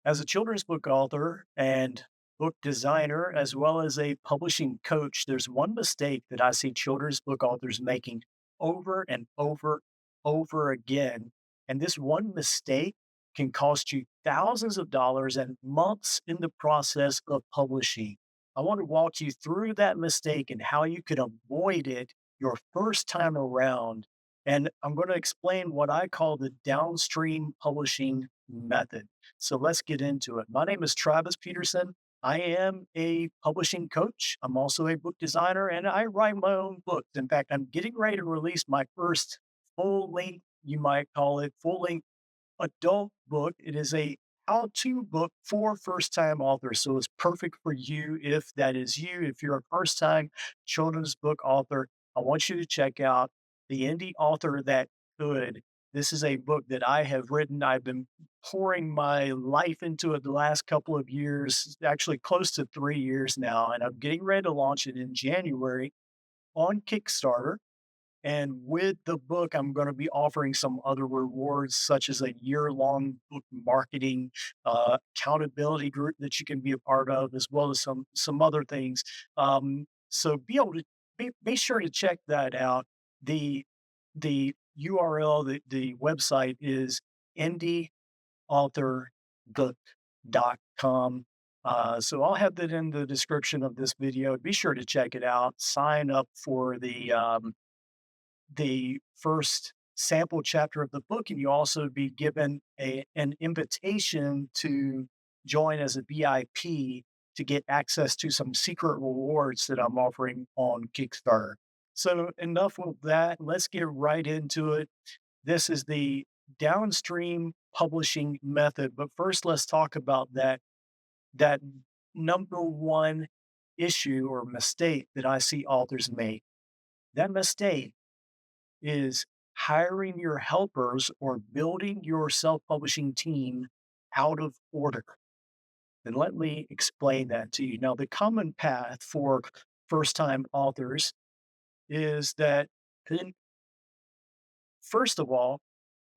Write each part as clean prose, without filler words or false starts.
As a children's book author and book designer, as well as a publishing coach, there's one mistake that I see children's book authors making over and over again. And this one mistake can cost you thousands of dollars and months in the process of publishing. I want to walk you through that mistake and how you could avoid it your first time around. And I'm going to explain what I call the downstream publishing method. So let's get into it. My name is Travis Peterson. I am a publishing coach. I'm also a book designer and I write my own books. In fact, I'm getting ready to release my first full length, you might call it full length adult book. It is a how to book for first time authors. So it's perfect for you if that is you. If you're a first time children's book author, I want you to check out The Indie Author That Could. This is a book that I have written. I've been pouring my life into it the last couple of years, actually close to 3 years now. And I'm getting ready to launch it in January on Kickstarter. And with the book, I'm going to be offering some other rewards, such as a year-long book marketing accountability group that you can be a part of, as well as some other things. So be able to be sure to check that out. The the URL, the website is indieauthorbook.com. So I'll have that in the description of this video. Be sure to check it out. Sign up for the first sample chapter of the book, and you also be given an invitation to join as a VIP to get access to some secret rewards that I'm offering on Kickstarter. So enough of that. Let's get right into it. This is the downstream publishing method. But first, let's talk about that number one issue or mistake that I see authors make. That mistake is hiring your helpers or building your self-publishing team out of order. And let me explain that to you. Now, the common path for first-time authors is that, then, first of all,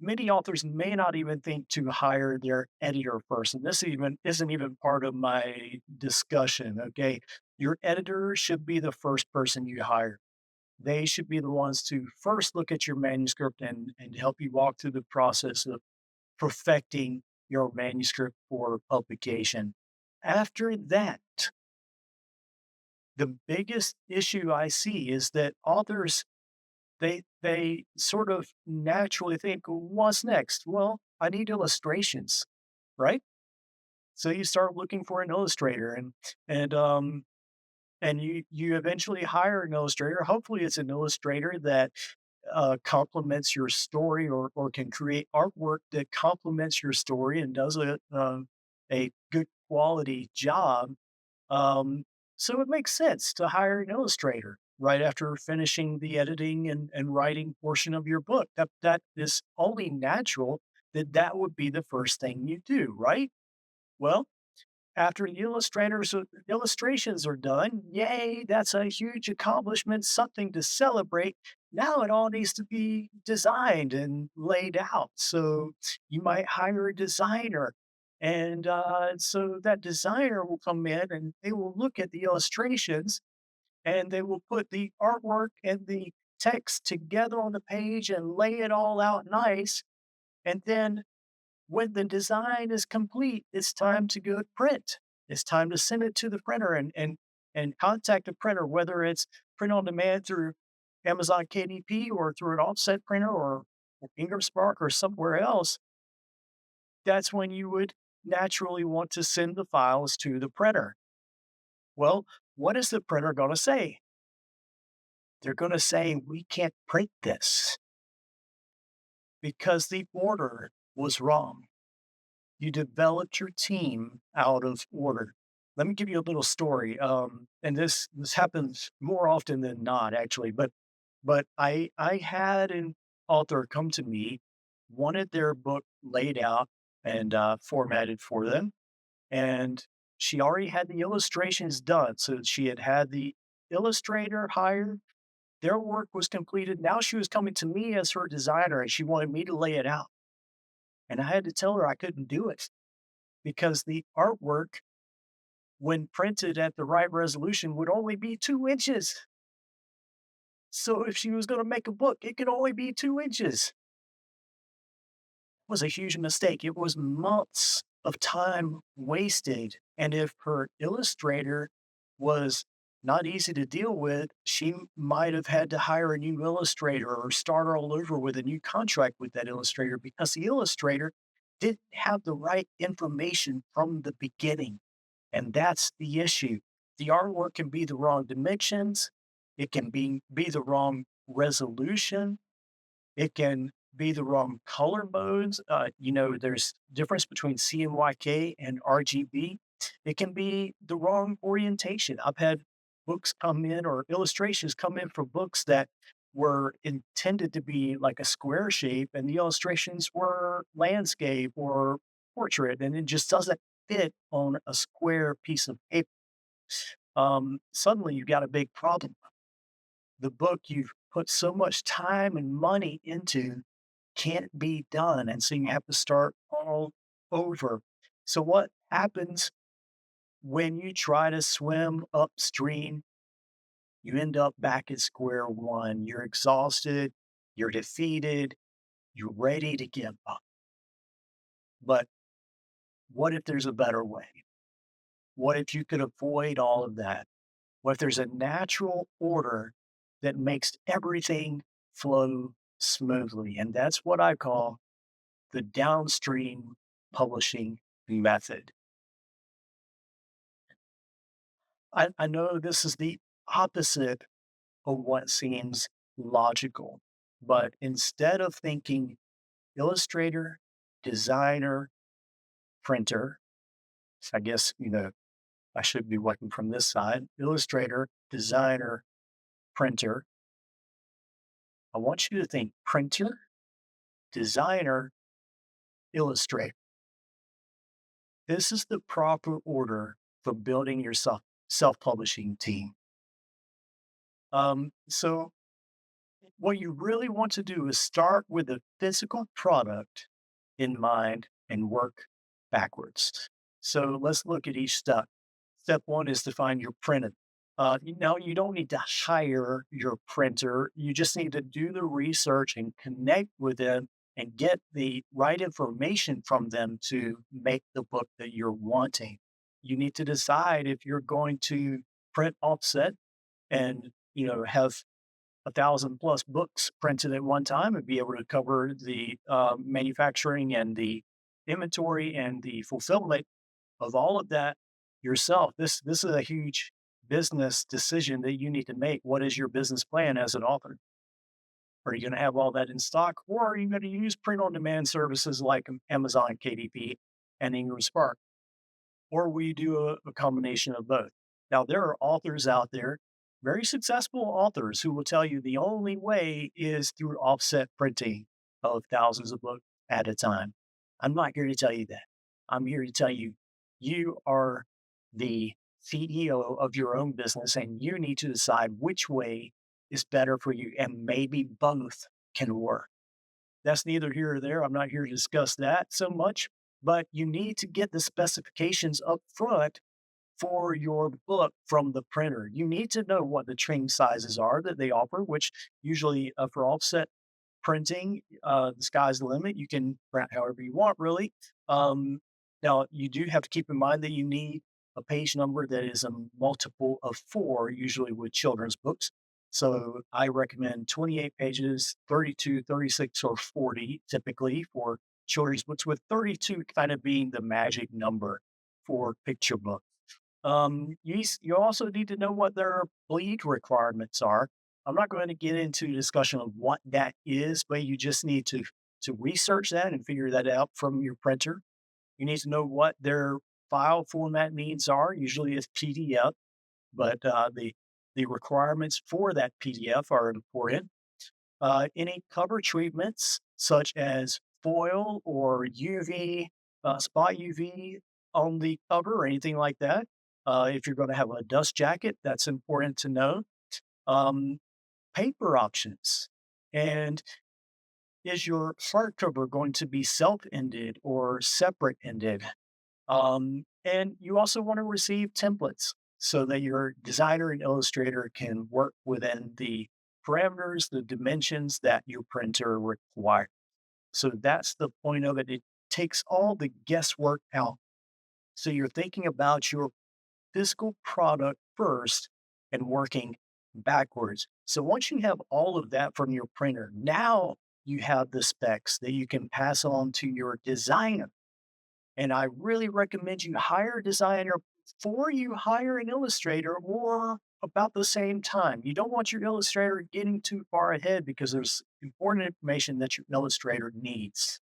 many authors may not even think to hire their editor first. And this even isn't even part of my discussion. Okay. Your editor should be the first person you hire. They should be the ones to first look at your manuscript and help you walk through the process of perfecting your manuscript for publication. After that, the biggest issue I see is that authors they sort of naturally think, what's next? Well, I need illustrations, right? So you start looking for an illustrator and and you eventually hire an illustrator. Hopefully it's an illustrator that complements your story or can create artwork that complements your story and does a good quality job. Um, so it makes sense to hire an illustrator right after finishing the editing and writing portion of your book. That is only natural that that would be the first thing you do, right? Well, after the illustrations are done, yay, that's a huge accomplishment, something to celebrate. Now it all needs to be designed and laid out. So you might hire a designer. And so that designer will come in and they will look at the illustrations and they will put the artwork and the text together on the page and lay it all out nice. And then when the design is complete, it's time to go to print. It's time to send it to the printer and contact the printer, whether it's print on demand through Amazon KDP or through an offset printer or Ingram Spark or somewhere else. That's when you would naturally want to send the files to the printer. Well, what is the printer going to say? They're going to say, we can't print this because the order was wrong. You developed your team out of order. Let me give you a little story. And this happens more often than not, actually. But I had an author come to me, wanted their book laid out and formatted for them, and she already had the illustrations done. So she had had the illustrator hired. Their work was completed. Now she was coming to me as her designer, and she wanted me to lay it out. And I had to tell her I couldn't do it because the artwork, when printed at the right resolution, would only be 2 inches. So if she was going to make a book, it could only be 2 inches. Was a huge mistake. It was months of time wasted. And if her illustrator was not easy to deal with, she might have had to hire a new illustrator or start all over with a new contract with that illustrator because the illustrator didn't have the right information from the beginning. And that's the issue. The artwork can be the wrong dimensions, it can be the wrong resolution, it can be the wrong color modes. There's difference between CMYK and RGB. It can be the wrong orientation. I've had books come in or illustrations come in for books that were intended to be like a square shape, and the illustrations were landscape or portrait, and it just doesn't fit on a square piece of paper. Suddenly you've got a big problem. The book you've put so much time and money into can't be done. And so you have to start all over. So, what happens when you try to swim upstream? You end up back at square one. You're exhausted, you're defeated, you're ready to give up. But what if there's a better way? What if you could avoid all of that? What if there's a natural order that makes everything flow smoothly? And that's what I call the downstream publishing method. I know this is the opposite of what seems logical, but instead of thinking illustrator, designer, printer, I guess, I should be working from this side, illustrator, designer, printer. I want you to think printer, designer, illustrator. This is the proper order for building your self-publishing team. So what you really want to do is start with a physical product in mind and work backwards. So let's look at each step. Step one is to find your printer. Now, you don't need to hire your printer. You just need to do the research and connect with them and get the right information from them to make the book that you're wanting. You need to decide if you're going to print offset and have 1,000 plus books printed at one time and be able to cover the manufacturing and the inventory and the fulfillment of all of that yourself. This is a huge business decision that you need to make. What is your business plan as an author? Are you going to have all that in stock, or are you going to use print on demand services like Amazon KDP and Ingram Spark? Or we do a combination of both. Now, there are authors out there, very successful authors, who will tell you the only way is through offset printing of thousands of books at a time. I'm not here to tell you that. I'm here to tell you you are the CEO of your own business and you need to decide which way is better for you, and maybe both can work. That's neither here or there. I'm not here to discuss that so much, but you need to get the specifications up front for your book from the printer. You need to know what the trim sizes are that they offer, which usually for offset printing, the sky's the limit. You can print however you want, really. Now, you do have to keep in mind that you need a page number that is a multiple of four, usually with children's books. So I recommend 28 pages, 32, 36, or 40 typically for children's books, with 32 kind of being the magic number for picture books. You also need to know what their bleed requirements are. I'm not going to get into a discussion of what that is, but you just need to research that and figure that out from your printer. You need to know what their file format needs are. Usually it's PDF, but the requirements for that PDF are important. Any cover treatments such as foil or UV, spot UV on the cover or anything like that. If you're going to have a dust jacket, that's important to know. Um, Paper options. And is your hardcover going to be self-ended or separate ended? And you also want to receive templates so that your designer and illustrator can work within the parameters, the dimensions that your printer requires. So that's the point of it. It takes all the guesswork out. So you're thinking about your physical product first and working backwards. So once you have all of that from your printer, now you have the specs that you can pass on to your designer. And I really recommend you hire a designer before you hire an illustrator or about the same time. You don't want your illustrator getting too far ahead because there's important information that your illustrator needs.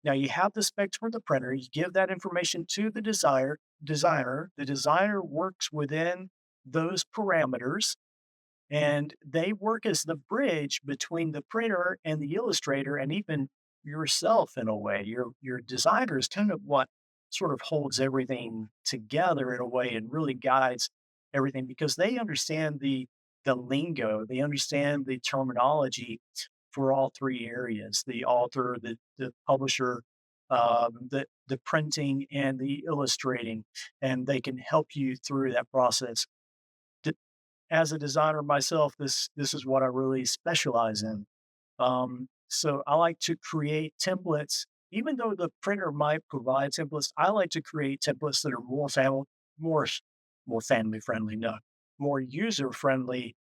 Now you have the specs for the printer, you give that information to the designer. The designer works within those parameters and they work as the bridge between the printer and the illustrator and even yourself in a way. Your designer is kind of what sort of holds everything together in a way and really guides everything because they understand the lingo, they understand the terminology for all three areas: the author, the publisher, the printing, and the illustrating, and they can help you through that process. As a designer myself, this is what I really specialize in. So I like to create templates, even though the printer might provide templates. I like to create templates that are more more family friendly, no, more user friendly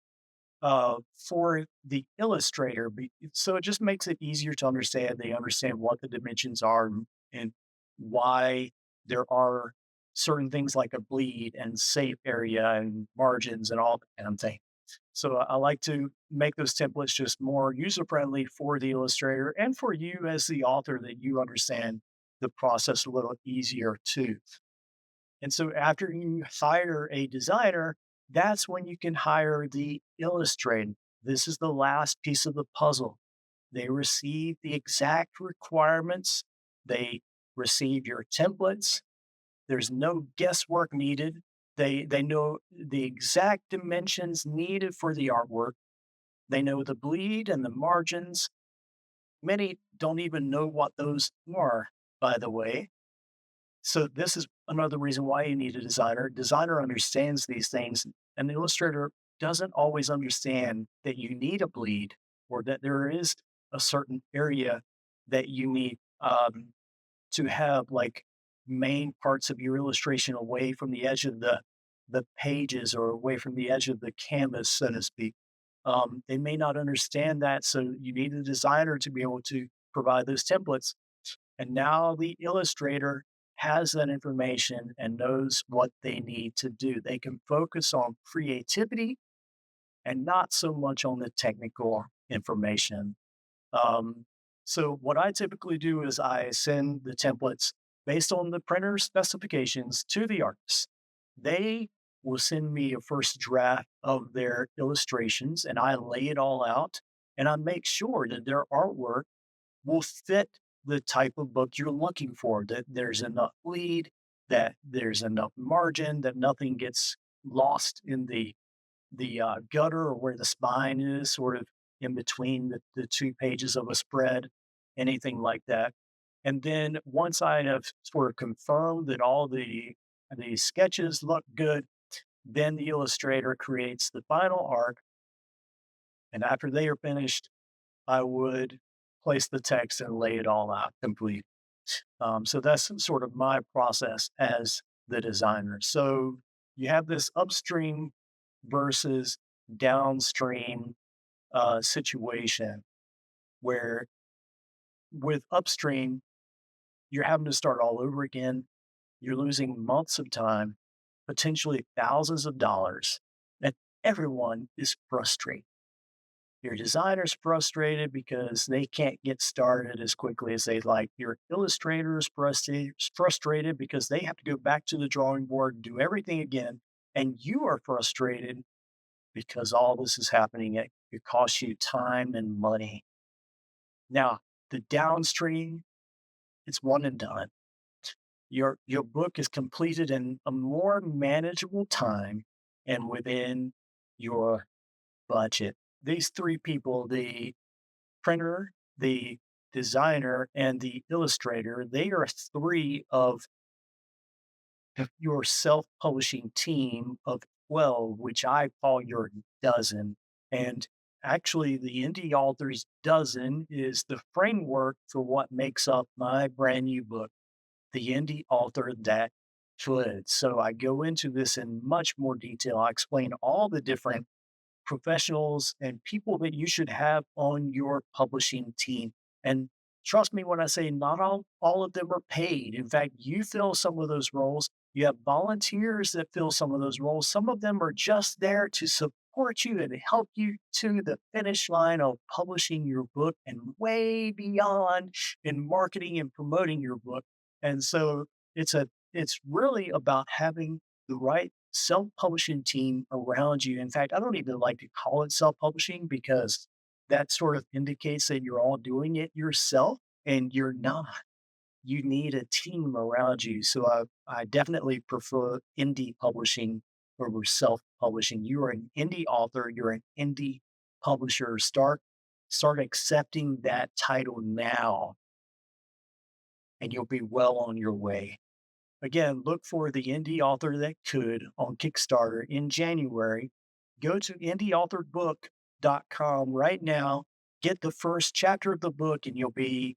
for the illustrator. So it just makes it easier to understand. They understand what the dimensions are and why there are certain things like a bleed and safe area and margins and all that kind of thing. So I like to make those templates just more user friendly for the illustrator and for you as the author that you understand the process a little easier too. And so after you hire a designer, that's when you can hire the illustrator. This is the last piece of the puzzle. They receive the exact requirements, they receive your templates. There's no guesswork needed. They know the exact dimensions needed for the artwork. They know the bleed and the margins. Many don't even know what those are, by the way. So this is another reason why you need a designer. Designer understands these things. An illustrator doesn't always understand that you need a bleed or that there is a certain area that you need to have like main parts of your illustration away from the edge of the pages or away from the edge of the canvas, so to speak. They may not understand that, so you need a designer to be able to provide those templates. And now the illustrator has that information and knows what they need to do. They can focus on creativity and not so much on the technical information. Um, so, what I typically do is I send the templates based on the printer specifications to the artist. They will send me a first draft of their illustrations and I lay it all out and I make sure that their artwork will fit the type of book you're looking for, that there's enough bleed, that there's enough margin, that nothing gets lost in the gutter or where the spine is, sort of in between the two pages of a spread, anything like that. And then once I have sort of confirmed that all the sketches look good, then the illustrator creates the final art. And after they are finished, I would place the text and lay it all out complete. So that's sort of my process as the designer. So you have this upstream versus downstream situation where with upstream, you're having to start all over again. You're losing months of time, potentially thousands of dollars, and everyone is frustrated. Your designer's frustrated because they can't get started as quickly as they'd like. Your illustrator is frustrated because they have to go back to the drawing board and do everything again. And you are frustrated because all this is happening. It costs you time and money. Now, the downstream, it's one and done. Your book is completed in a more manageable time and within your budget. These three people, the printer, the designer, and the illustrator, they are three of your self-publishing team of 12, which I call your dozen. And actually, the Indie Authors Dozen is the framework for what makes up my brand new book, The Indie Author That Could. So I go into this in much more detail. I explain all the different professionals and people that you should have on your publishing team. And trust me when I say not all of them are paid. In fact, you fill some of those roles. You have volunteers that fill some of those roles. Some of them are just there to support you and help you to the finish line of publishing your book and way beyond in marketing and promoting your book. And so it's really about having the right self-publishing team around you. In fact, I don't even like to call it self-publishing because that sort of indicates that you're all doing it yourself and you're not. You need a team around you. So I definitely prefer indie publishing over self-publishing. You are an indie author, you're an indie publisher. Start accepting that title now and you'll be well on your way. Again, look for the Indie Author That Could on Kickstarter in January. Go to indieauthorbook.com right now. Get the first chapter of the book, and you'll be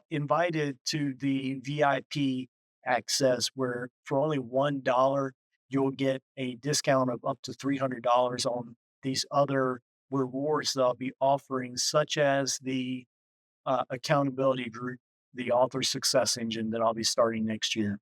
invited to the VIP access where for only $1, you'll get a discount of up to $300 on these other rewards that I'll be offering, such as the accountability group, the author success engine that I'll be starting next year.